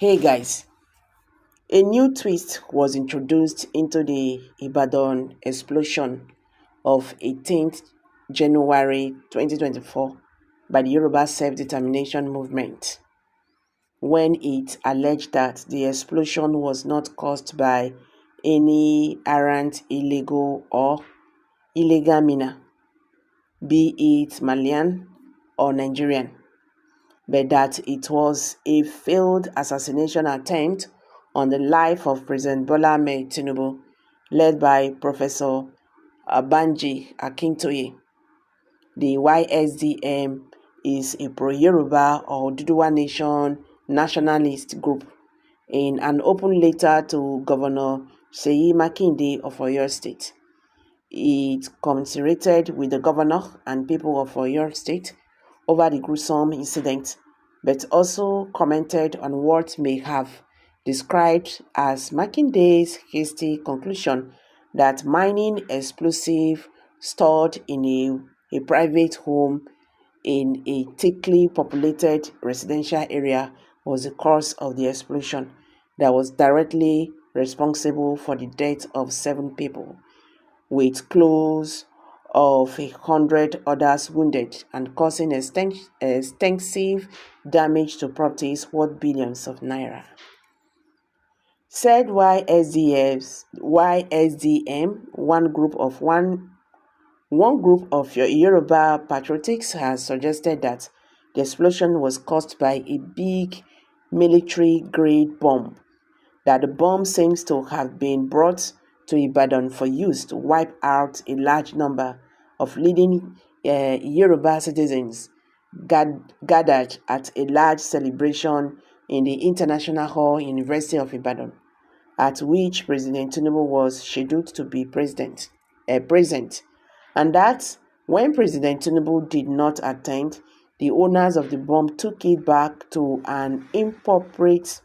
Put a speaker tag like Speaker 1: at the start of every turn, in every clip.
Speaker 1: Hey guys, a new twist was introduced into the Ibadan explosion of 18th January 2024 by the Yoruba Self-Determination Movement when it alleged that the explosion was not caused by any errant illegal or illegal miner, be it Malian or Nigerian, but that it was a failed assassination attempt on the life of President Bola Ahmed Tinubu, led by Professor Banji Akintoye. The YSDM is a pro-Yoruba or Duduwa Nation nationalist group. In an open letter to Governor Seyi Makinde of Oyo State, it commiserated with the governor and people of Oyo State over the gruesome incident, but also commented on what may have described as Makinde's hasty conclusion that mining explosive stored in a private home in a thickly populated residential area was the cause of the explosion that was directly responsible for the death of 7 people, with close of 100 others wounded and causing extensive damage to properties worth billions of naira. Said YSDM, one group of Yoruba patriotics has suggested that the explosion was caused by a big military-grade bomb, that the bomb seems to have been brought to Ibadan for use to wipe out a large number of leading Yoruba citizens gathered at a large celebration in the International Hall, University of Ibadan, at which President Tinubu was scheduled to be present, and that when President Tinubu did not attend, the owners of the bomb took it back to an inappropriate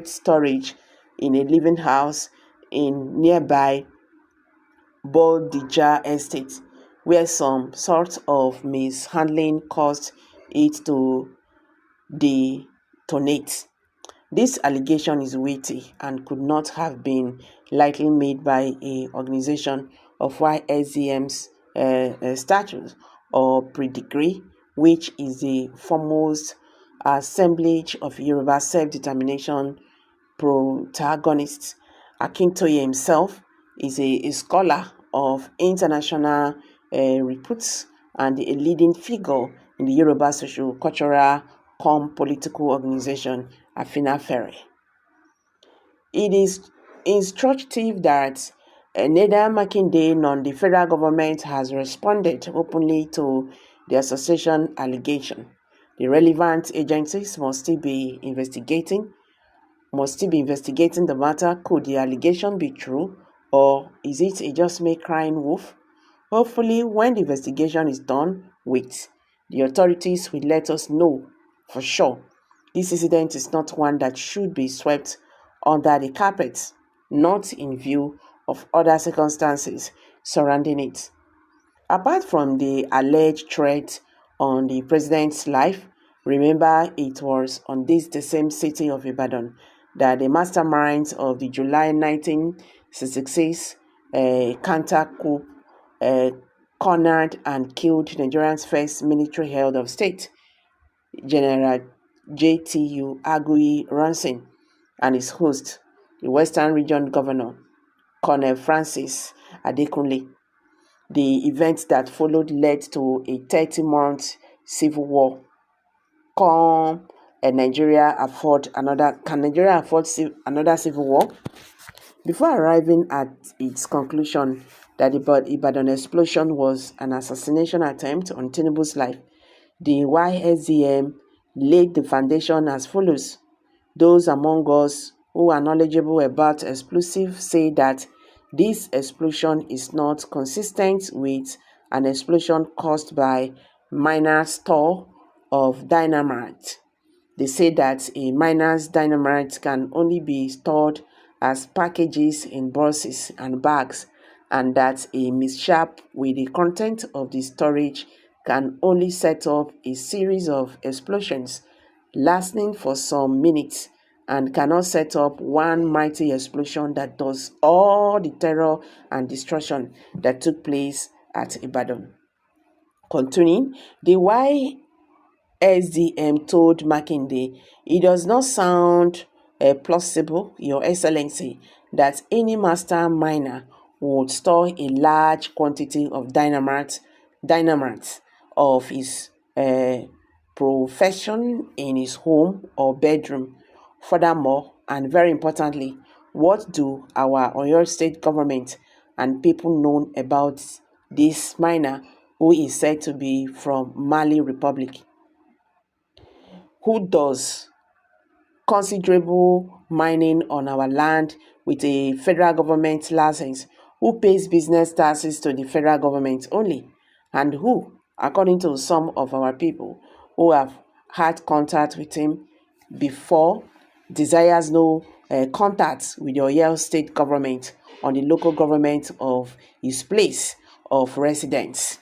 Speaker 1: storage in a living house in nearby Bodija Estate, where some sort of mishandling caused it to detonate. This allegation is weighty and could not have been likely made by an organization of YSDM's status or pedigree, which is the foremost assemblage of Yoruba self-determination protagonists. Akintoye himself is a scholar of international repute and a leading figure in the Yoruba social-cultural political organization, Afina Ferry. It is instructive that neither Makinde nor the federal government has responded openly to the association allegation. The relevant agencies must still be investigating the matter. Could the allegation be true, or is it a just me crying wolf? Hopefully, when the investigation is done with, the authorities will let us know for sure. This incident is not one that should be swept under the carpet, not in view of other circumstances surrounding it. Apart from the alleged threat on the president's life, remember it was on the same city of Ibadan that the masterminds of the July 1966 counter coup cornered and killed Nigeria's first military head of state, General JTU Agui Ransin, and his host, the Western Region Governor, Colonel Francis Adekunle. The events that followed led to a 30-month civil war. Can Nigeria afford another civil war? Before arriving at its conclusion that the Ibadan explosion was an assassination attempt on Tinubu's life, the YSDM laid the foundation as follows. Those among us who are knowledgeable about explosives say that this explosion is not consistent with an explosion caused by miner's store of dynamite. They say that a miner's dynamite can only be stored as packages in boxes and bags, and that a mishap with the content of the storage can only set off a series of explosions lasting for some minutes and cannot set up one mighty explosion that does all the terror and destruction that took place at Ibadan. Continuing, the YSDM told Makinde, it does not sound plausible, Your Excellency, that any master miner would store a large quantity of dynamite of his profession in his home or bedroom. Furthermore, and very importantly, what do our Oyo State government and people know about this miner who is said to be from Mali Republic, who does considerable mining on our land with a federal government license, who pays business taxes to the federal government only, and who, according to some of our people who have had contact with him before, desires no contact with the Oyo State government on the local government of his place of residence.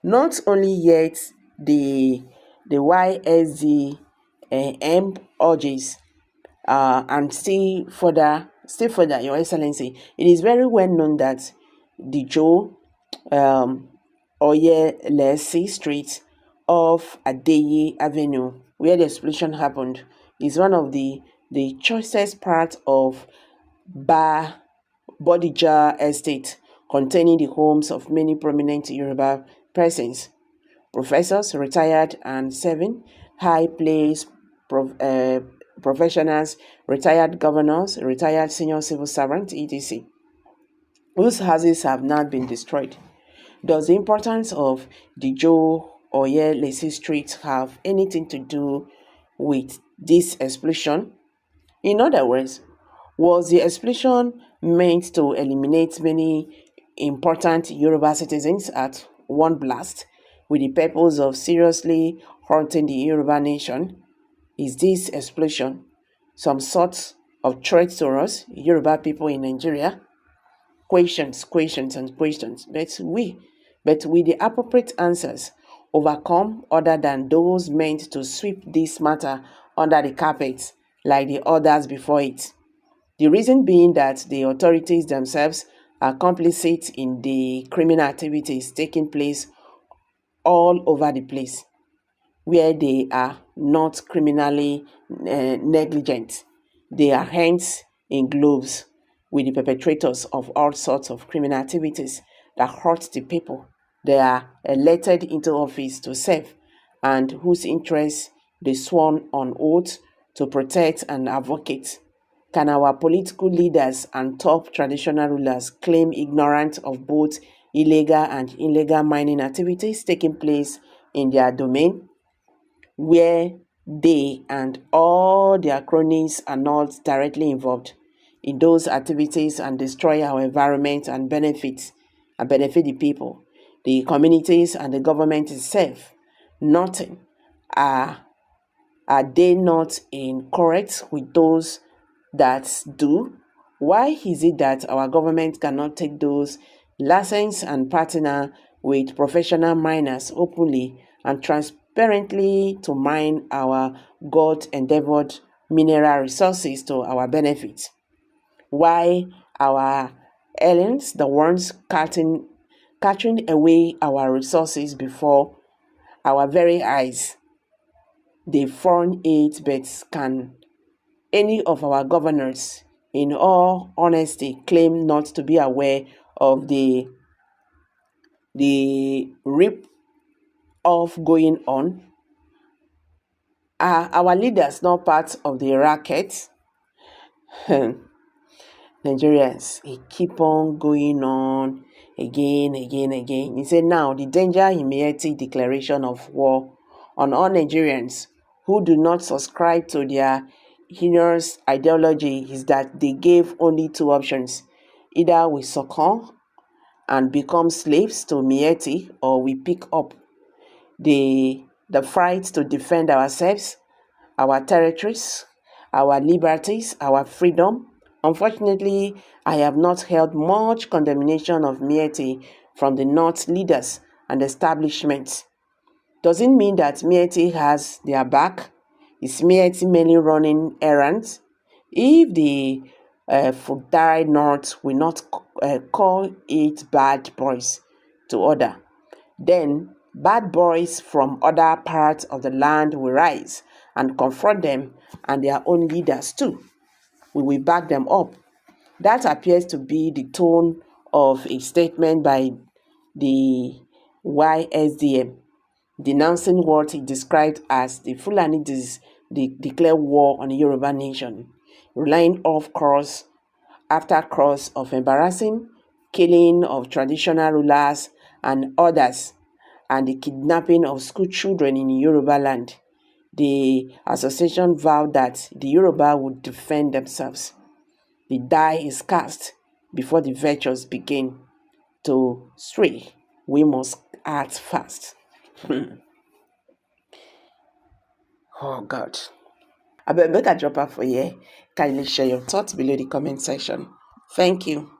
Speaker 1: Not only yet the YSDM urges and still further, Your Excellency, it is very well known that the Joe Oyelesi Street off Adeye Avenue, where the explosion happened, is one of the choicest parts of Bodija Estate, containing the homes of many prominent Yoruba persons, professors, retired and serving, high-placed professionals, retired governors, retired senior civil servants, etc., whose houses have not been destroyed. Does the importance of the Joe Oyelesi Street have anything to do with this explosion? In other words, was the explosion meant to eliminate many important Yoruba citizens at one blast with the purpose of seriously hurting the Yoruba nation? Is this explosion some sort of threat to us, Yoruba people in Nigeria? Questions, and questions. But with the appropriate answers overcome other than those meant to sweep this matter under the carpet like the others before it. The reason being that the authorities themselves are complicit in the criminal activities taking place all over the place, where they are not criminally negligent. They are hands in gloves with the perpetrators of all sorts of criminal activities that hurt the people they are elected into office to serve, and whose interests they sworn on oath to protect and advocate. Can our political leaders and top traditional rulers claim ignorance of both illegal and illegal mining activities taking place in their domain, where they and all their cronies are not directly involved in those activities and destroy our environment and benefit the people, the communities, and the government itself? Nothing. Are they not incorrect with those that do? Why is it that our government cannot take those licensed and partner with professional miners openly and transparently to mine our God-endeavored mineral resources to our benefit? Why our aliens, the ones catching away our resources before our very eyes, they found it, but can any of our governors, in all honesty, claim not to be aware of the rip off going on? Are our leaders not part of the racket? Nigerians, it keep on going on again. He said now the danger in Miyetti declaration of war on all Nigerians who do not subscribe to their heinous ideology is that they gave only two options: either we succumb and become slaves to Miyetti, or we pick up the fight to defend ourselves, our territories, our liberties, our freedom. Unfortunately, I have not heard much condemnation of Miyetti from the North leaders and establishments. Does it mean that Miyetti has their back? Is Miyetti merely running errands? If the Fudai North will not call it bad boys to order, then bad boys from other parts of the land will rise and confront them and their own leaders too. We will back them up. That appears to be the tone of a statement by the YSDM, denouncing what he described as the Fulani declare war on the Yoruba nation, relying off cross after cross of embarrassing killing of traditional rulers and others, and the kidnapping of school children in Yoruba land. The association vowed that the Yoruba would defend themselves. The die is cast before the virtues begin to stray. We must act fast. Oh God. I bet make a drop out for you. Kindly share your thoughts below the comment section. Thank you.